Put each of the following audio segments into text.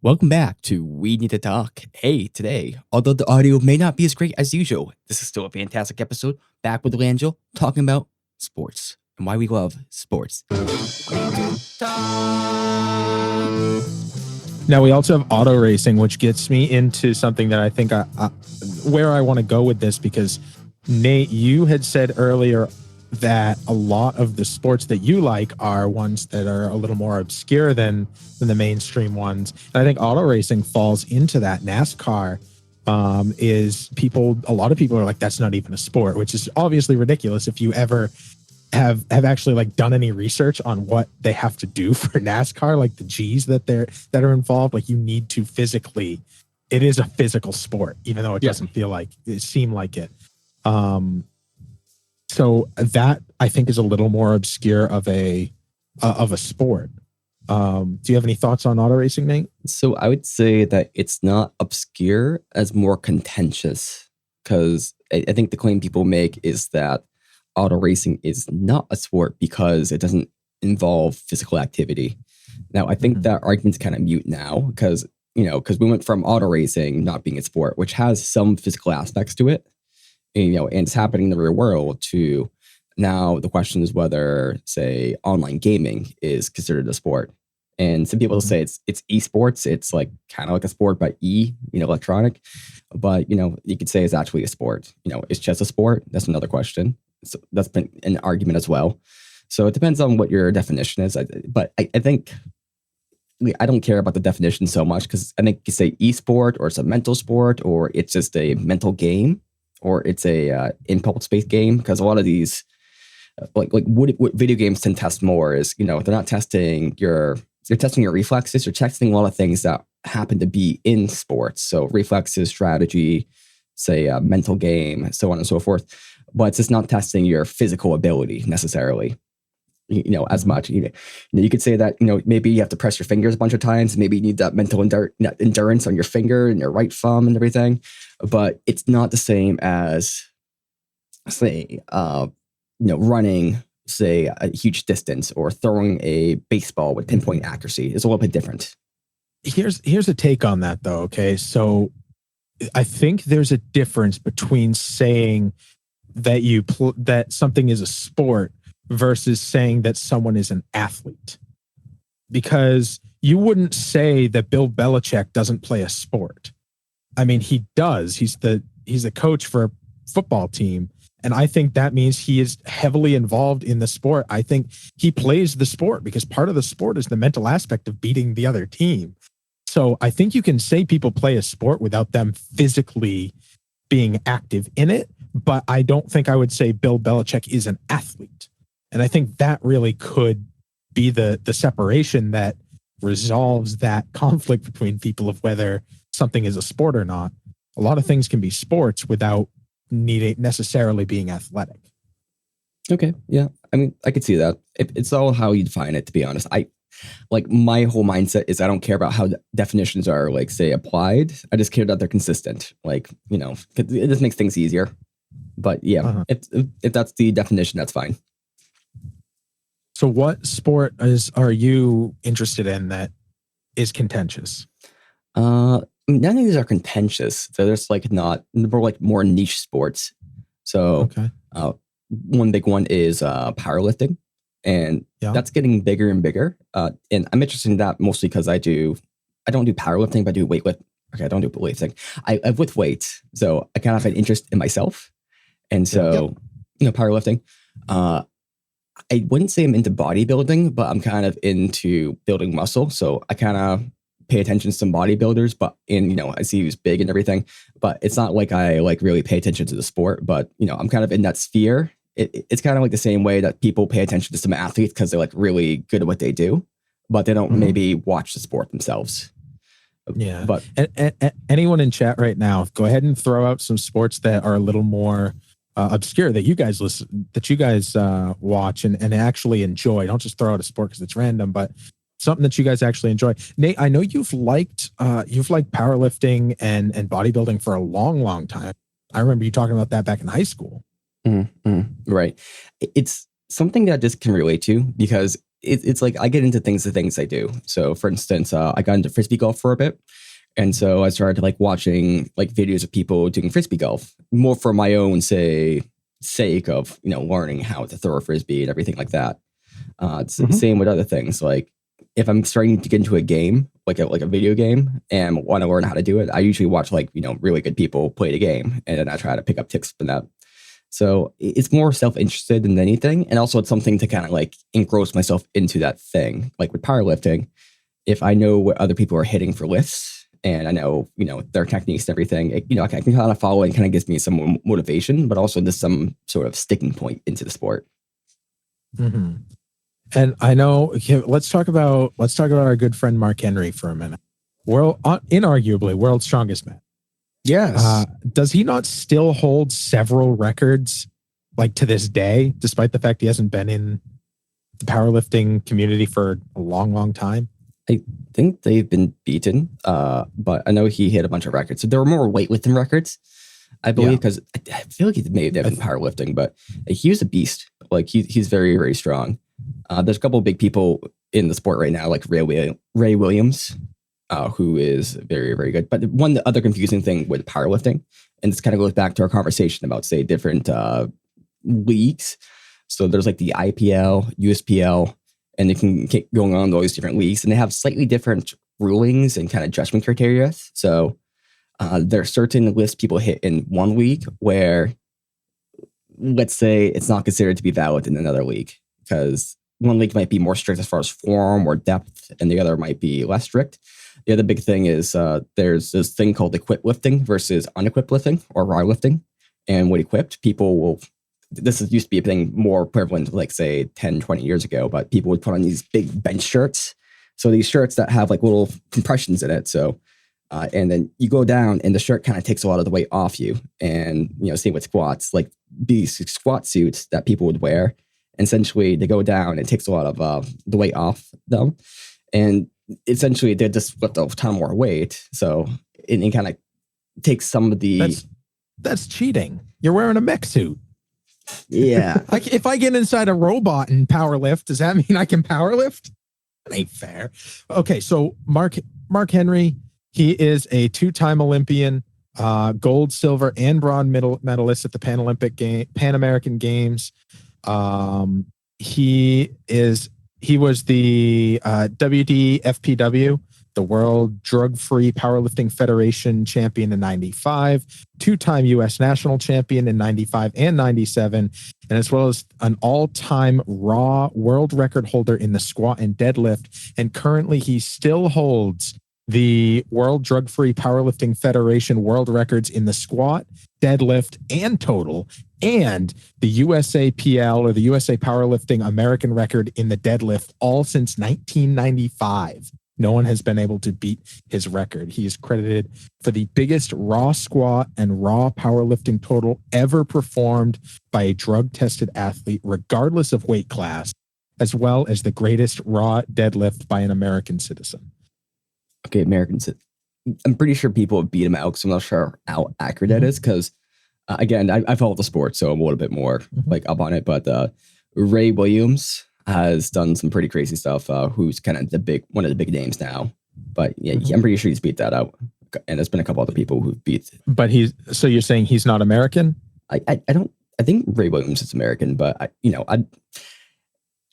Welcome back to We Need to Talk. Hey, today, although the audio may not be as great as usual, this is still a fantastic episode. Back with Langille, talking about sports and why we love sports. Now, we also have auto racing, which gets me into something that I think where I want to go with this, because Nate, you had said earlier that a lot of the sports that you like are ones that are a little more obscure than the mainstream ones. And I think auto racing falls into that. NASCAR a lot of people are like, that's not even a sport, which is obviously ridiculous if you ever have actually like done any research on what they have to do for NASCAR, like the G's that are involved. Like, you need to it is a physical sport, even though it doesn't seem like it. So that, I think, is a little more obscure of a sport. Do you have any thoughts on auto racing, Nate? So I would say that it's not obscure as more contentious, because I think the claim people make is that auto racing is not a sport because it doesn't involve physical activity. Now, I think that argument's kind of mute now, because we went from auto racing not being a sport, which has some physical aspects to it, and it's happening in the real world, to now the question is whether, say, online gaming is considered a sport. And some people say it's esports. It's like kind of like a sport, but electronic. But you could say it's actually a sport. Is chess a sport? That's another question. So that's been an argument as well. So it depends on what your definition is. But I think I don't care about the definition so much, because I think you say esport, or it's a mental sport, or it's just a mental game, or it's a impulse-based game. Because a lot of these, like what video games tend to test more is, they're not testing you're testing your reflexes. You're testing a lot of things that happen to be in sports. So reflexes, strategy, say a mental game, so on and so forth. But it's just not testing your physical ability necessarily, as much. You could say that, maybe you have to press your fingers a bunch of times. Maybe you need that mental endurance on your finger and your right thumb and everything. But it's not the same as, say, running, say, a huge distance, or throwing a baseball with pinpoint accuracy. It's a little bit different. Here's a take on that, though. Okay, so I think there's a difference between saying that that something is a sport versus saying that someone is an athlete, because you wouldn't say that Bill Belichick doesn't play a sport. I mean, he does. He's the coach for a football team. And I think that means he is heavily involved in the sport. I think he plays the sport because part of the sport is the mental aspect of beating the other team. So I think you can say people play a sport without them physically being active in it. But I don't think I would say Bill Belichick is an athlete. And I think that really could be the separation that resolves that conflict between people of whether something is a sport or not. A lot of things can be sports without needing necessarily being athletic. Okay, yeah. I mean, I could see that. It's all how you define it, to be honest. My whole mindset is I don't care about how definitions are, like, say, applied. I just care that they're consistent. It just makes things easier. But yeah, if that's the definition, that's fine. So what sport are you interested in that is contentious? None of these are contentious. So there's more niche sports. So one big one is powerlifting, and that's getting bigger and bigger. And I'm interested in that mostly because I don't do powerlifting, but I do weightlifting. Okay, I don't do weightlifting. I lift weights, so I kind of have an interest in myself. And so, powerlifting. I wouldn't say I'm into bodybuilding, but I'm kind of into building muscle. So I kind of pay attention to some bodybuilders, but I see who's big and everything, but it's not like I really pay attention to the sport. But I'm kind of in that sphere. It's kind of like the same way that people pay attention to some athletes because they're really good at what they do, but they don't maybe watch the sport themselves. Yeah. But anyone in chat right now, go ahead and throw out some sports that are a little more obscure that you guys watch and actually enjoy. Don't just throw out a sport because it's random, but something that you guys actually enjoy. Nate, I know you've liked powerlifting and bodybuilding for a long time. I remember you talking about that back in high school. Right. It's something that I just can relate to because it's like I get into the things I do. So for instance, I got into Frisbee Golf for a bit. And so I started like watching like videos of people doing Frisbee Golf more for my own sake of, learning how to throw a Frisbee and everything like that. It's the same with other things. Like if I'm starting to get into a game, like a video game, and want to learn how to do it, I usually watch like, really good people play the game, and then I try to pick up tips from that. So it's more self-interested than anything. And also it's something to kind of like engross myself into that thing. Like with powerlifting, if I know what other people are hitting for lifts and I know, their techniques and everything, I can kind of follow and kind of gives me some motivation, but also just some sort of sticking point into the sport. Mm-hmm. And I know, let's talk about our good friend Mark Henry for a minute. Inarguably world's strongest man. Yes. Does he not still hold several records, like to this day, despite the fact he hasn't been in the powerlifting community for a long, long time? I think they've been beaten, but I know he hit a bunch of records. So there were more weightlifting records, I believe, because I feel like he may have been powerlifting, but he was a beast. Like he's very, very strong. There's a couple of big people in the sport right now, like Ray Williams, who is very, very good. But one other confusing thing with powerlifting, and this kind of goes back to our conversation about, say, different leagues. So there's like the IPL, USPL, and they can keep going on all these different leagues, and they have slightly different rulings and kind of judgment criteria. So there are certain lists people hit in one league where, let's say, it's not considered to be valid in another league, because one league might be more strict as far as form or depth, and the other might be less strict. The other big thing is there's this thing called equipped lifting versus unequipped lifting, or raw lifting. And with equipped, people will, used to be a thing more prevalent, like say 10, 20 years ago, but people would put on these big bench shirts. So these shirts that have like little compressions in it. So, and then you go down and the shirt kind of takes a lot of the weight off you. And, same with squats, like these squat suits that people would wear. And essentially they go down and it takes a lot of the weight off them. And essentially they just lift a ton more weight. So it kind of takes some of the... That's cheating. You're wearing a mech suit. Yeah. If I get inside a robot and power lift, does that mean I can power lift? That ain't fair. Okay, so Mark Henry, he is a two-time Olympian, gold, silver, and bronze medalist at the Pan American Games. He was the WDFPW, the World Drug-Free Powerlifting Federation champion in 95, two-time U.S. national champion in 95 and 97, and as well as an all-time raw world record holder in the squat and deadlift. And currently he still holds the World Drug-Free Powerlifting Federation world records in the squat, deadlift, and total, and the USAPL, or the USA Powerlifting American record in the deadlift, all since 1995. No one has been able to beat his record. He is credited for the biggest raw squat and raw powerlifting total ever performed by a drug-tested athlete, regardless of weight class, as well as the greatest raw deadlift by an American citizen. Okay, Americans. I'm pretty sure people have beat him out, so I'm not sure how accurate that is, because, again, I follow the sport, so I'm a little bit more like up on it. But Ray Williams has done some pretty crazy stuff, who's kind of one of the big names now. But yeah, I'm pretty sure he's beat that out. And there's been a couple other people who've beat. But so you're saying he's not American? I think Ray Williams is American, but I'd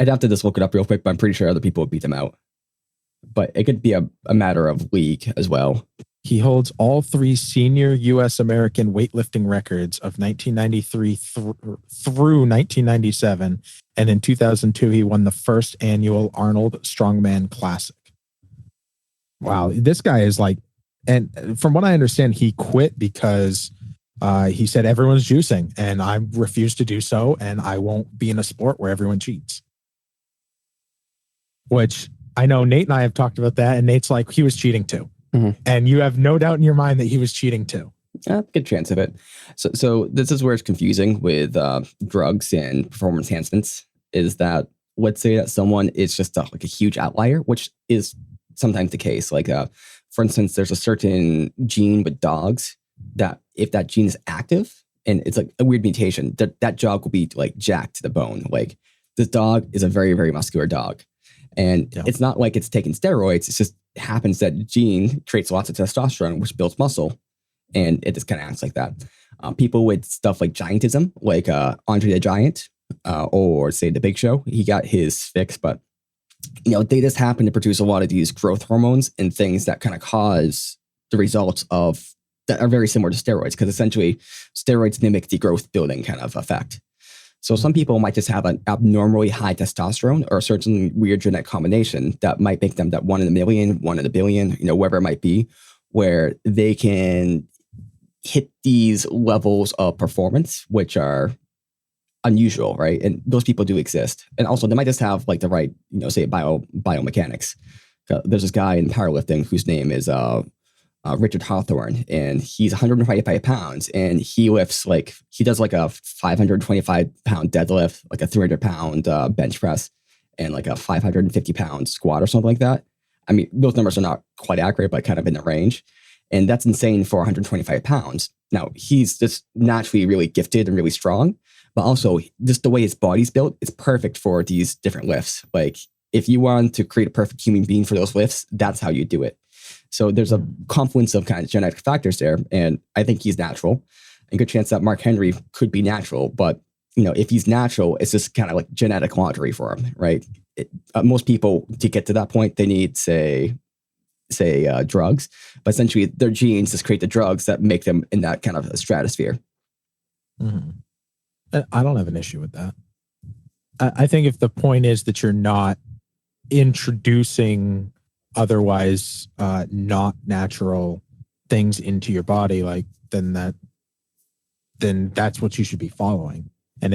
have to just look it up real quick, but I'm pretty sure other people have beat him out. But it could be a matter of league as well. He holds all three senior U.S. American weightlifting records of 1993 through 1997. And in 2002, he won the first annual Arnold Strongman Classic. Wow. This guy is like, and from what I understand, he quit because he said everyone's juicing and I refuse to do so. And I won't be in a sport where everyone cheats. Which I know Nate and I have talked about that. And Nate's like, he was cheating too. Mm-hmm. And you have no doubt in your mind that he was cheating too. Good chance of it. So this is where it's confusing with drugs and performance enhancements, is that let's say that someone is just like a huge outlier, which is sometimes the case. Like, for instance, there's a certain gene with dogs that if that gene is active and it's like a weird mutation, that dog will be like jacked to the bone. Like this dog is a very, very muscular dog. And it's not like it's taking steroids. It just happens that gene creates lots of testosterone, which builds muscle. And it just kind of acts like that. People with stuff like giantism, like Andre the Giant, or say the Big Show, he got his fix, but they just happen to produce a lot of these growth hormones and things that kind of cause the results of that are very similar to steroids, because essentially steroids mimic the growth building kind of effect. So some people might just have an abnormally high testosterone or a certain weird genetic combination that might make them that 1 in a million, 1 in a billion, wherever it might be, where they can hit these levels of performance, which are unusual, right? And those people do exist. And also they might just have like the right, say biomechanics. There's this guy in powerlifting whose name is Richard Hawthorne, and he's 125 pounds, and he lifts he does like a 525 pound deadlift, like a 300 pound bench press, and like a 550 pound squat or something like that. I mean, those numbers are not quite accurate, but kind of in the range. And that's insane for 125 pounds. Now, he's just naturally really gifted and really strong, but also just the way his body's built, it's perfect for these different lifts. Like if you want to create a perfect human being for those lifts, that's how you do it. So there's a confluence of kind of genetic factors there. And I think he's natural. A good chance that Mark Henry could be natural. But, if he's natural, it's just kind of like genetic lottery for him, right? Most people, to get to that point, they need, say drugs. But essentially, their genes just create the drugs that make them in that kind of a stratosphere. Mm-hmm. I don't have an issue with that. I think if the point is that you're not introducing otherwise not natural things into your body, then that's what you should be following. And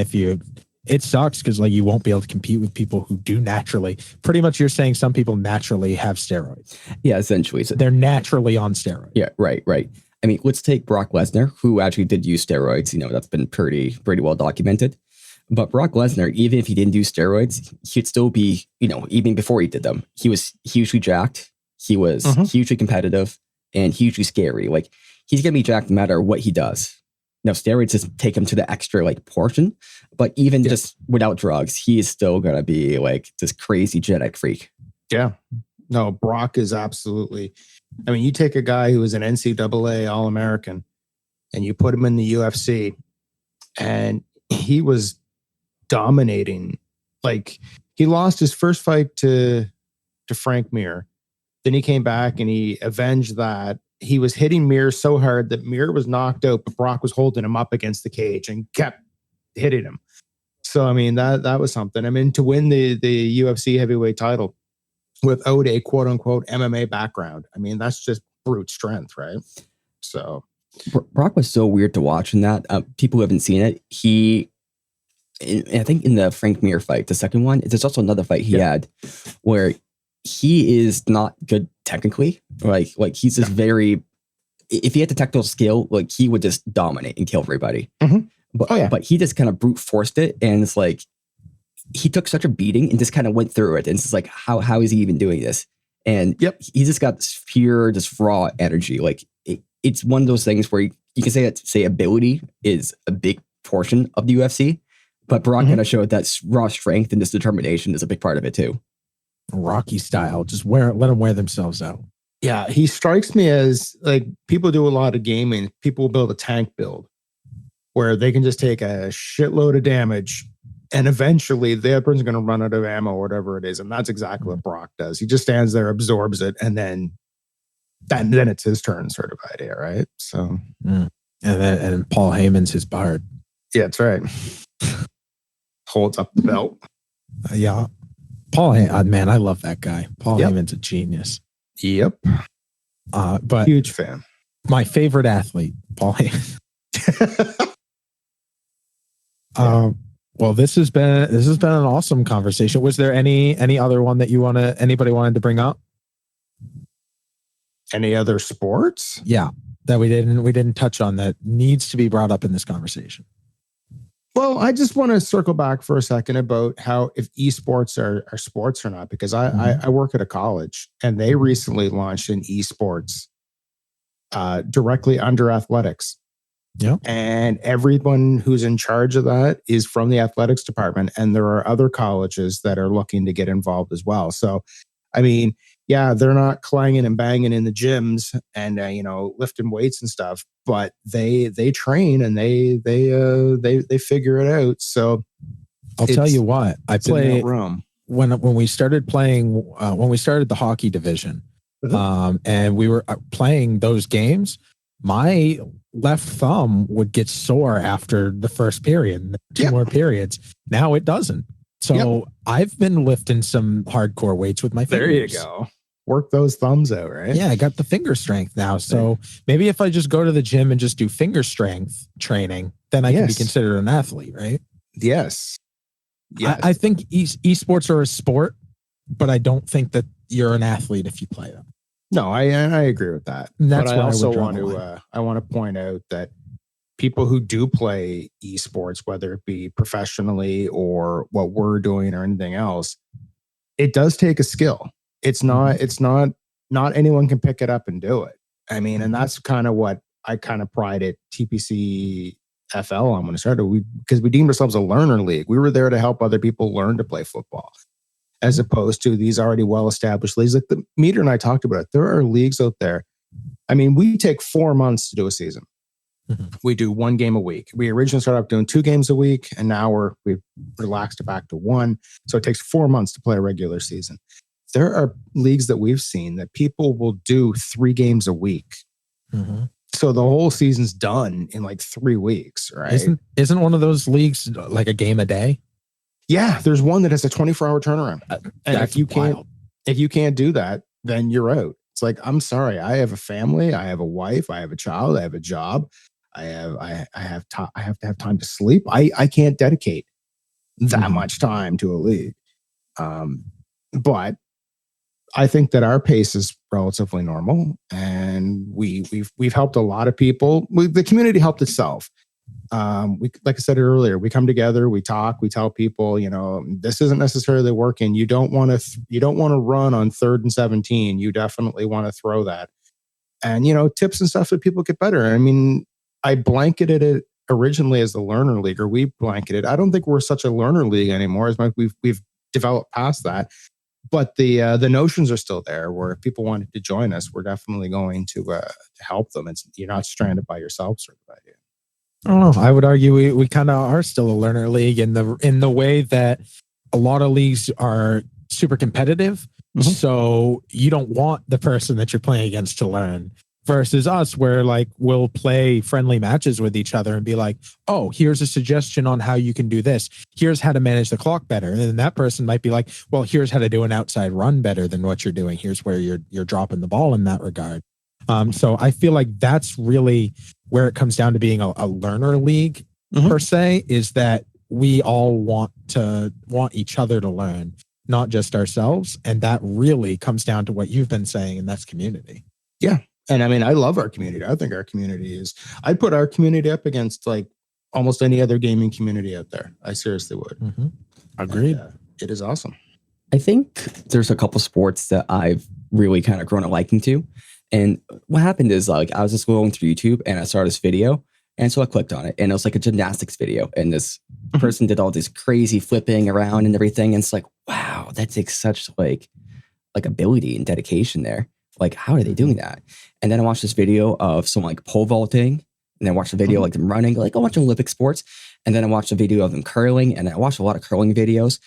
it sucks because you won't be able to compete with people who do naturally. Pretty much, you're saying some people naturally have steroids. Yeah, essentially, so they're naturally on steroids. Yeah, right. I mean, let's take Brock Lesnar, who actually did use steroids. That's been pretty well documented. But Brock Lesnar, even if he didn't do steroids, he'd still be, even before he did them, he was hugely jacked. He was hugely competitive and hugely scary. He's going to be jacked no matter what he does. Now, steroids just take him to the extra portion. But even just without drugs, he is still going to be this crazy genetic freak. Yeah. No, Brock is absolutely. I mean, you take a guy who was an NCAA All-American and you put him in the UFC and he was dominating. He lost his first fight to Frank Mir. Then he came back and he avenged that. He was hitting Mir so hard that Mir was knocked out, but Brock was holding him up against the cage and kept hitting him. So, I mean, that was something. I mean, to win the UFC heavyweight title without a quote unquote MMA background, I mean, that's just brute strength, right? So Brock was so weird to watch in that. People who haven't seen it, I think in the Frank Mir fight, the second one, there's also another fight he had where he is not good technically. He's just very, if he had the technical skill, he would just dominate and kill everybody. Mm-hmm. But he just kind of brute forced it, and it's he took such a beating and just kind of went through it. And it's just how is he even doing this? And he just got this pure, just raw energy. It's one of those things where you can say ability is a big portion of the UFC, but Brock kind of showed that raw strength and this determination is a big part of it too. Rocky style, just let them wear themselves out. Yeah, he strikes me as people do a lot of gaming. People will build a tank build where they can just take a shitload of damage and eventually the other person's going to run out of ammo or whatever it is. And that's exactly what Brock does. He just stands there, absorbs it, and then it's his turn sort of idea, right? So, and Paul Heyman's his bard. Yeah, that's right. Holds up the belt. Yeah. Paul Heyman, man, I love that guy. Paul Heyman's a genius. Yep. But huge fan. My favorite athlete, Paul Heyman. Well, this has been an awesome conversation. Was there any other one that anybody wanted to bring up? Any other sports? Yeah, that we didn't touch on that needs to be brought up in this conversation. Well, I just want to circle back for a second about how if esports are sports or not, because I work at a college and they recently launched an esports directly under athletics. Yeah. And everyone who's in charge of that is from the athletics department. And there are other colleges that are looking to get involved as well. So, I mean, yeah, they're not clanging and banging in the gyms and lifting weights and stuff, but they train and they figure it out. So I'll tell you what, I play room when we started playing when we started the hockey division, and we were playing those games. My left thumb would get sore after the first period, two more periods. Now it doesn't. So I've been lifting some hardcore weights with my fingers. There you go. Work those thumbs out, right? Yeah, I got the finger strength now. So maybe if I just go to the gym and just do finger strength training, then I can be considered an athlete, right? Yes. I think esports are a sport, but I don't think that you're an athlete if you play them. No, I agree with that. And that's but I also want to point out that people who do play esports, whether it be professionally or what we're doing or anything else, it does take a skill. It's not anyone can pick it up and do it. I mean, and that's kind of what I kind of pride at TPC FL on when it started. Because we deemed ourselves a learner league. We were there to help other people learn to play football, as opposed to these already well-established leagues. Like the Meter and I talked about it. There are leagues out there. I mean, we take 4 months to do a season. We do 1 game a week. We originally started off doing 2 games a week, and now we've relaxed it back to 1. So it takes 4 months to play a regular season. There are leagues that we've seen that people will do 3 games a week. So the whole season's done in like 3 weeks, right? Isn't one of those leagues like a game a day? Yeah, there's one that has a 24-hour turnaround. And That's if you can't do that, then you're out. It's like, I'm sorry, I have a family, I have a wife, I have a child, I have a job, I have to have time to sleep. I can't dedicate that much time to a league. But I think that our pace is relatively normal, and we've helped a lot of people. The community helped itself. Like I said earlier, we come together, we talk, we tell people, this isn't necessarily working. You don't want to run on 3rd and 17. You definitely want to throw that, and tips and stuff that people get better. I mean, I blanketed it originally as the learner league, or we blanketed. I don't think we're such a learner league anymore. As much we've developed past that. But the notions are still there, where if people wanted to join us, we're definitely going to help them. You're not stranded by yourself, sort of idea. Oh, I would argue we kind of are still a learner league in the way that a lot of leagues are super competitive. So you don't want the person that you're playing against to learn. Versus us, where like we'll play friendly matches with each other and be like, oh, here's a suggestion on how you can do this. Here's how to manage the clock better. And then that person might be like, well, here's how to do an outside run better than what you're doing. Here's where you're dropping the ball in that regard. So I feel like that's really where it comes down to being a learner league per se, is that we all want each other to learn, not just ourselves. And that really comes down to what you've been saying, and that's community. Yeah. And I mean, I love our community. I think our community I'd put our community up against like almost any other gaming community out there. I seriously would. Agreed. And, it is awesome. I think there's a couple sports that I've really kind of grown a liking to. And what happened is, like, I was just going through YouTube and I saw this video. And so I clicked on it, and it was like a gymnastics video. And this person did all this crazy flipping around and everything. And it's like, wow, that takes such like ability and dedication there. Like, how are they doing that? And then I watched this video of someone like pole vaulting, and then I watched a video like them running, like I watch Olympic sports. And then I watched a video of them curling, and I watched a lot of curling videos.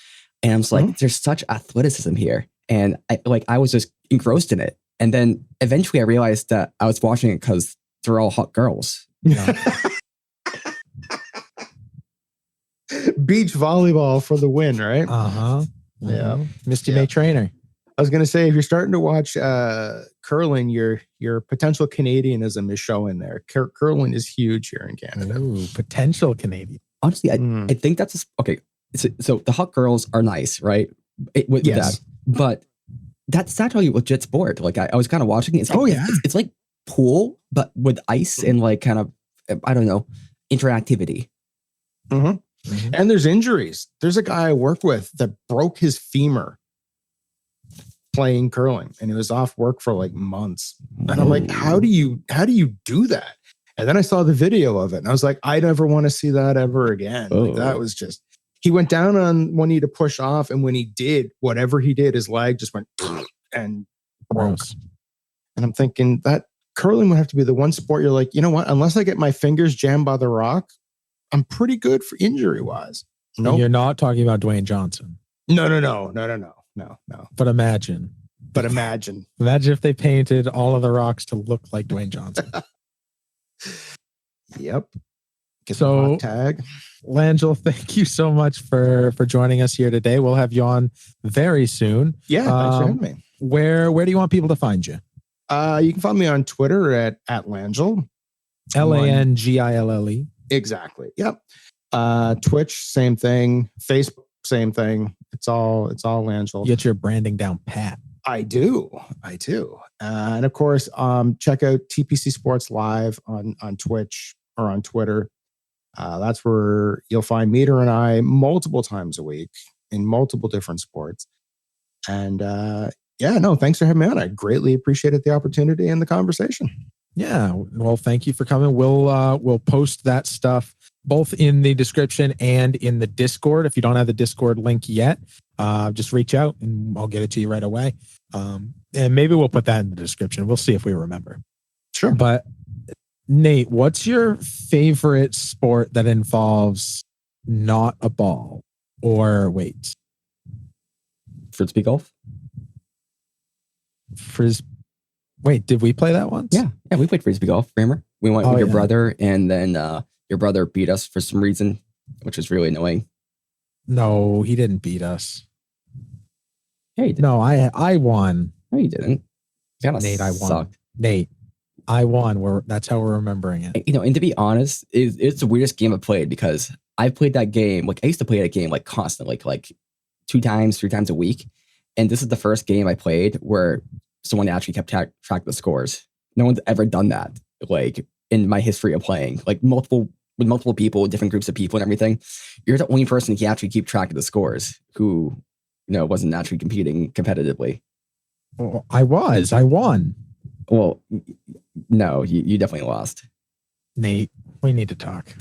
And I was like, there's such athleticism here. And I was just engrossed in it. And then eventually I realized that I was watching it because they're all hot girls. Beach volleyball for the win, right? Yeah. Misty May Trainer. I was going to say, if you're starting to watch curling, your potential Canadianism is showing there. Curling is huge here in Canada. Ooh, potential Canadian. Honestly, I think that's okay. So the hot girls are nice, right? With that, but that's actually a legit sport. Like I was kind of watching it. It's like, it's like pool, but with ice and like kind of, I don't know, interactivity. And there's injuries. There's a guy I work with that broke his femur playing curling, and he was off work for like months. And I'm like, how do you do that? And then I saw the video of it and I was like, I never want to see that ever again. Like, that Oh. was just, he went down on one knee to push off. And when he did, whatever he did, his leg just went and broke. Gross. And I'm thinking that curling would have to be the one sport you're like, you know what? Unless I get my fingers jammed by the rock, I'm pretty good for injury wise. No, Nope. you're not talking about Dwayne Johnson. No. But imagine if they painted all of the rocks to look like Dwayne Johnson. Yep. Get So- the hot tag. Langille, thank you so much for joining us here today. We'll have you on very soon. Yeah, thanks for having me. Where do you want people to find you? You can find me on Twitter at Langille. Langille. Exactly. Yep. Twitch, same thing. Facebook, same thing. It's all Langille. Get your branding down pat. I do. And of course, check out TPC Sports Live on Twitch or on Twitter. That's where you'll find Meter and I multiple times a week in multiple different sports. And thanks for having me on. I greatly appreciated the opportunity and the conversation. Yeah. Well, thank you for coming. We'll post that stuff both in the description and in the Discord. If you don't have the Discord link yet, just reach out and I'll get it to you right away. And maybe we'll put that in the description. We'll see if we remember. Sure. But Nate, what's your favorite sport that involves not a ball or weights? Frisbee Golf? Wait, did we play that once? Yeah, we played Frisbee Golf, remember? We went with your brother, and then your brother beat us for some reason, which is really annoying. No, he didn't beat us. Yeah, he did. No, I won. No, you didn't. Nate, I won. Sucked. Nate, I won. That's how we're remembering it. And to be honest, it's the weirdest game I've played because I've played that game. Like, I used to play that game like constantly, like 3 times a week. And this is the first game I played where someone actually kept track of the scores. No one's ever done that, like, in my history of playing, like multiple people, different groups of people and everything. You're the only person who can actually keep track of the scores who, wasn't actually competing competitively. Well, I won. Well, no, you definitely lost. Nate, we need to talk.